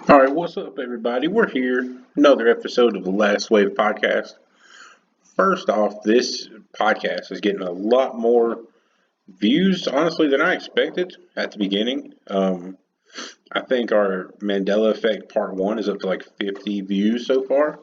All right, what's up, everybody? We're here, another episode of the Last Wave podcast. First off, this podcast is getting a lot more views, honestly, than I expected at the beginning. I think our Mandela Effect Part 1 is up to like 50 views so far.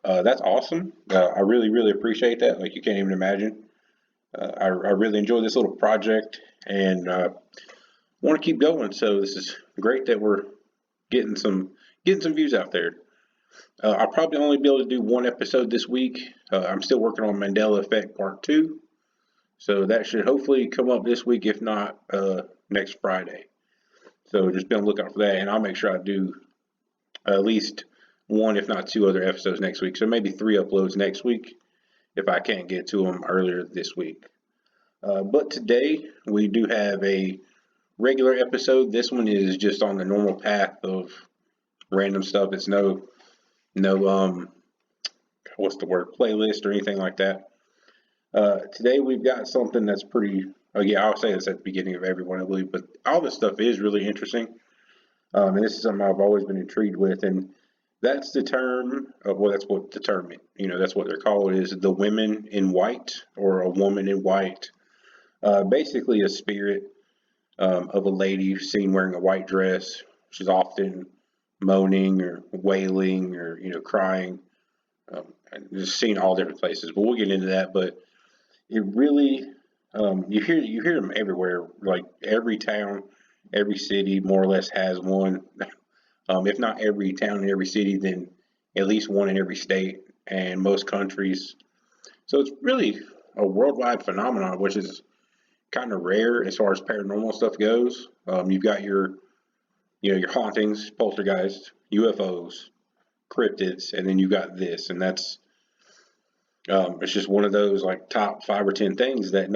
That's awesome. I really, really appreciate that. Like, you can't even imagine. I really enjoy this little project and want to keep going. So, this is great that we're getting some getting some views out there. I'll probably only be able to do one episode this week. I'm still working on Mandela Effect Part 2, so that should hopefully come up this week, if not next Friday. So just be on the lookout for that, and I'll make sure I do at least one, if not two other episodes next week. So maybe three uploads next week if I can't get to them earlier this week. But today we do have a regular episode. This one is just on the normal path of random stuff. It's no what's the word, playlist or anything like that. Today we've got something that's pretty. Oh yeah, I'll say this at the beginning of every one, I believe, but all this stuff is really interesting, and this is something I've always been intrigued with, and that's the term. Well, that's what the term, that's what they're called, is the women in white or a woman in white. Basically, a spirit of a lady seen wearing a white dress. She's often moaning or wailing or crying. And just seen all different places, but we'll get into that. But it really, you hear them everywhere. Like every town, every city, more or less has one. If not every town in every city, then at least one in every state and most countries. So it's really a worldwide phenomenon, which is kind of rare as far as paranormal stuff goes. You've got your hauntings, poltergeists, UFOs, cryptids, and then you got this, and that's it's just one of those like top 5 or 10 things that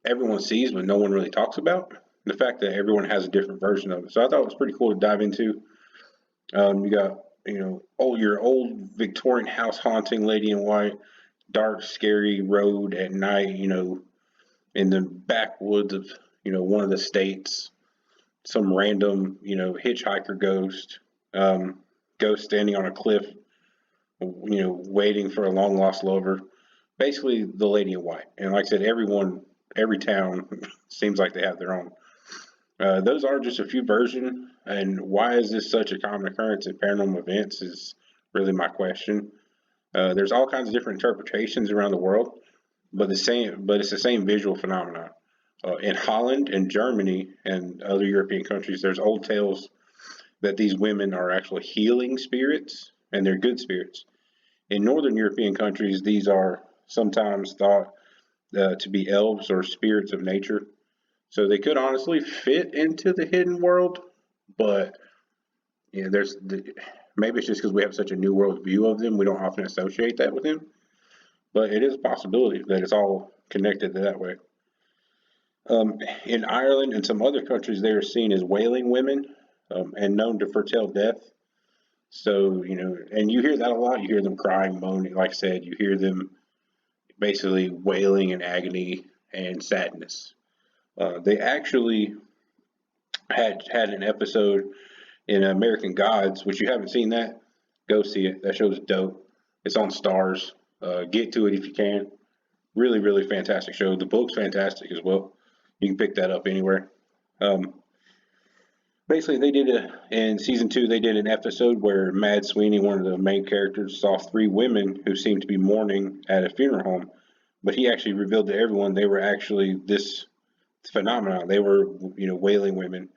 everyone sees, but no one really talks about. The fact that everyone has a different version of it. So I thought it was pretty cool to dive into. You got, your old Victorian house haunting lady in white, dark, scary road at night, in the backwoods of, one of the states, some random, hitchhiker ghost, ghost standing on a cliff, waiting for a long lost lover. Basically, the lady in white. And like I said, every town seems like they have their own. Those are just a few versions. And why is this such a common occurrence in paranormal events is really my question. There's all kinds of different interpretations around the world, but it's the same visual phenomenon. In Holland and Germany and other European countries, there's old tales that these women are actually healing spirits, and they're good spirits. In Northern European countries, these are sometimes thought to be elves or spirits of nature. So they could honestly fit into the hidden world, but maybe it's just because we have such a new world view of them, we don't often associate that with them. But it is a possibility that it's all connected that way. In Ireland and some other countries, they are seen as wailing women and known to foretell death. So, and you hear that a lot. You hear them crying, moaning. Like I said, you hear them basically wailing in agony and sadness. They actually had an episode in American Gods, which you haven't seen that. Go see it. That show's dope. It's on Stars. Get to it if you can. Really, really fantastic show. The book's fantastic as well. You can pick that up anywhere. Um, Basically, in season 2, they did an episode where Mad Sweeney, one of the main characters, saw 3 women who seemed to be mourning at a funeral home, but he actually revealed to everyone they were actually this phenomenon. They were, wailing women,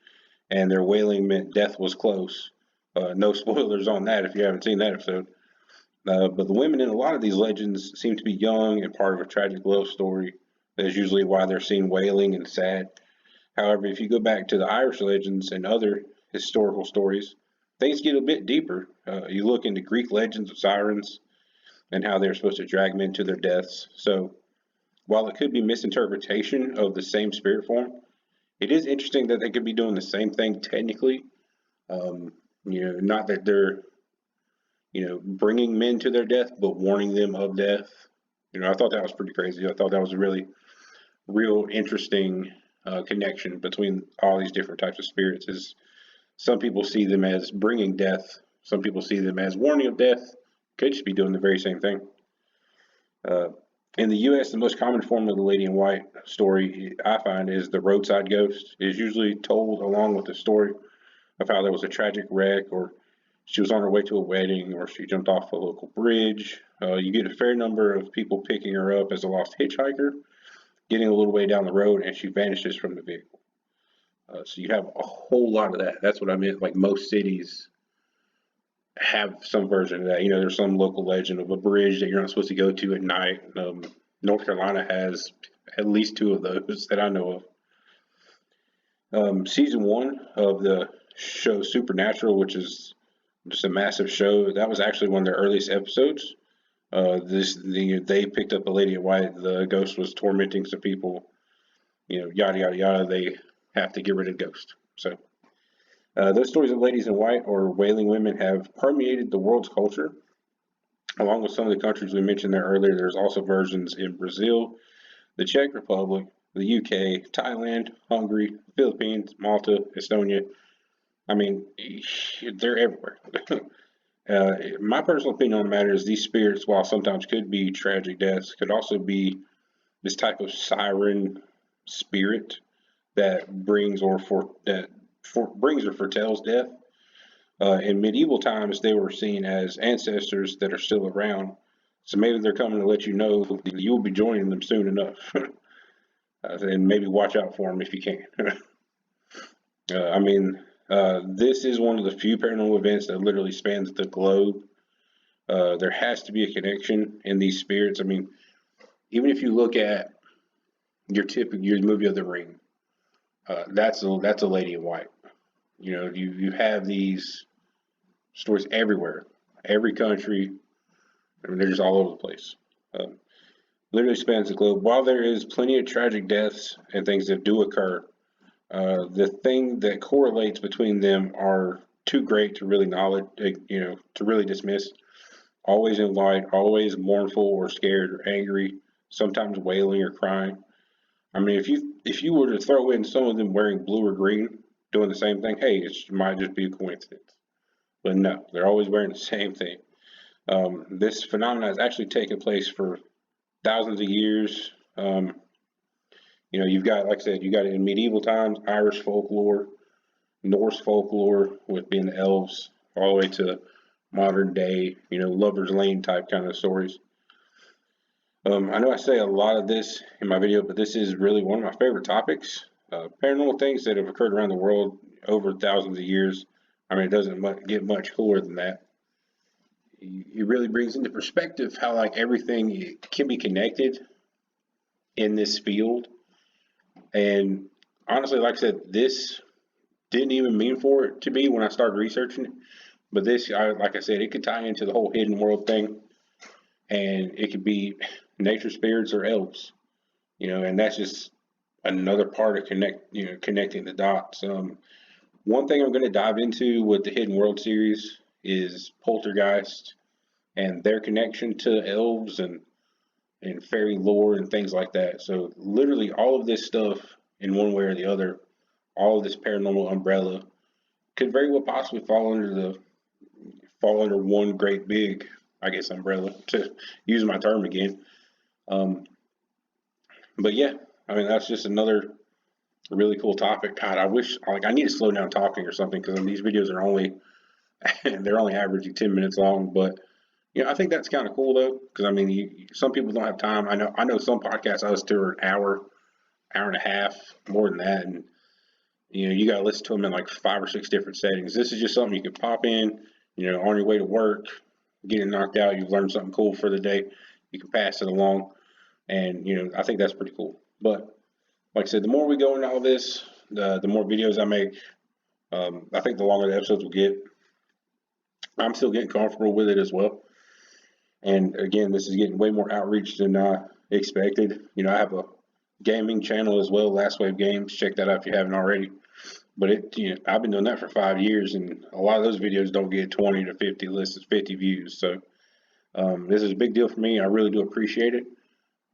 and their wailing meant death was close. No spoilers on that if you haven't seen that episode. But the women in a lot of these legends seem to be young and part of a tragic love story. That's usually why they're seen wailing and sad. However, if you go back to the Irish legends and other historical stories, things get a bit deeper. You look into Greek legends of sirens and how they're supposed to drag men to their deaths. So, while it could be misinterpretation of the same spirit form, it is interesting that they could be doing the same thing technically. Not that they're, bringing men to their death, but warning them of death. I thought that was pretty crazy. I thought that was a really real interesting connection between all these different types of spirits. Is Some people see them as bringing death. Some people see them as warning of death. Could just be doing the very same thing. Uh, in the U.S., the most common form of the lady in white story I find is the roadside ghost. It is usually told along with the story of how there was a tragic wreck, or she was on her way to a wedding, or she jumped off a local bridge. You get a fair number of people picking her up as a lost hitchhiker, getting a little way down the road, and she vanishes from the vehicle. So you have a whole lot of that. That's what I meant. Like most cities have some version of that. There's some local legend of a bridge that you're not supposed to go to at night. North Carolina has at least two of those that I know of. Season one of the show Supernatural, which is just a massive show, that was actually one of their earliest episodes. They picked up a lady in white. The ghost was tormenting some people. Yada yada yada. They have to get rid of the ghost. So those stories of ladies in white or wailing women have permeated the world's culture. Along with some of the countries we mentioned there earlier, there's also versions in Brazil, the Czech Republic, the UK, Thailand, Hungary, Philippines, Malta, Estonia. I mean, they're everywhere. My personal opinion on the matter is these spirits, while sometimes could be tragic deaths, could also be this type of siren spirit that brings or foretells death. In medieval times, they were seen as ancestors that are still around. So maybe they're coming to let you know that you'll be joining them soon enough. And maybe watch out for them if you can. This is one of the few paranormal events that literally spans the globe. There has to be a connection in these spirits. I mean, even if you look at your movie of The Ring, that's a lady in white. You have these stories everywhere, every country. I mean, they're just all over the place. Literally spans the globe. While there is plenty of tragic deaths and things that do occur, the thing that correlates between them are too great to really to really dismiss. Always in light, always mournful or scared or angry, sometimes wailing or crying. I mean, if you were to throw in some of them wearing blue or green, doing the same thing, hey, it might just be a coincidence. But no, they're always wearing the same thing. This phenomenon has actually taken place for thousands of years. You've got, like I said, you got it in medieval times, Irish folklore, Norse folklore with being the elves, all the way to modern day, Lover's Lane type kind of stories. I know I say a lot of this in my video, but this is really one of my favorite topics. Paranormal things that have occurred around the world over thousands of years. I mean, it doesn't get much cooler than that. It really brings into perspective how everything can be connected in this field. And honestly, like I said, this didn't even mean for it to be when I started researching it. But like I said, it could tie into the whole hidden world thing, and it could be nature spirits or elves, and that's just another part of connecting the dots. One thing I'm going to dive into with the Hidden World series is poltergeist and their connection to elves and fairy lore and things like that. So literally all of this stuff in one way or the other, all of this paranormal umbrella could very well possibly fall under one great big, I guess, umbrella, to use my term again. But yeah, I mean, that's just another really cool topic. God, I wish, I need to slow down talking or something, because these videos are they're only averaging 10 minutes long. But I think that's kind of cool though, because I mean, some people don't have time. I know some podcasts I listen to are an hour and a half, more than that, and you got to listen to them in like 5 or 6 different settings. This is just something you can pop in, on your way to work, getting knocked out. You've learned something cool for the day. You can pass it along, and I think that's pretty cool. But like I said, the more we go into all this, the more videos I make. I think the longer the episodes will get. I'm still getting comfortable with it as well. And again, this is getting way more outreach than I expected. I have a gaming channel as well, Last Wave Games. Check that out if you haven't already. But I've been doing that for 5 years, and a lot of those videos don't get 20 to 50 listens, 50 views. So this is a big deal for me. I really do appreciate it.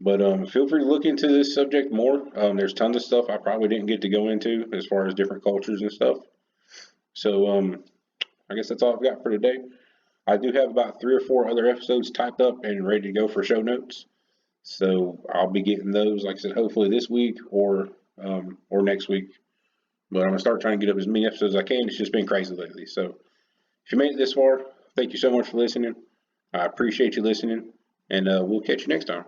But feel free to look into this subject more. There's tons of stuff I probably didn't get to go into as far as different cultures and stuff. So I guess that's all I've got for today. I do have about 3 or 4 other episodes typed up and ready to go for show notes. So I'll be getting those, like I said, hopefully this week or next week. But I'm gonna start trying to get up as many episodes as I can. It's just been crazy lately. So if you made it this far, thank you so much for listening. I appreciate you listening, and we'll catch you next time.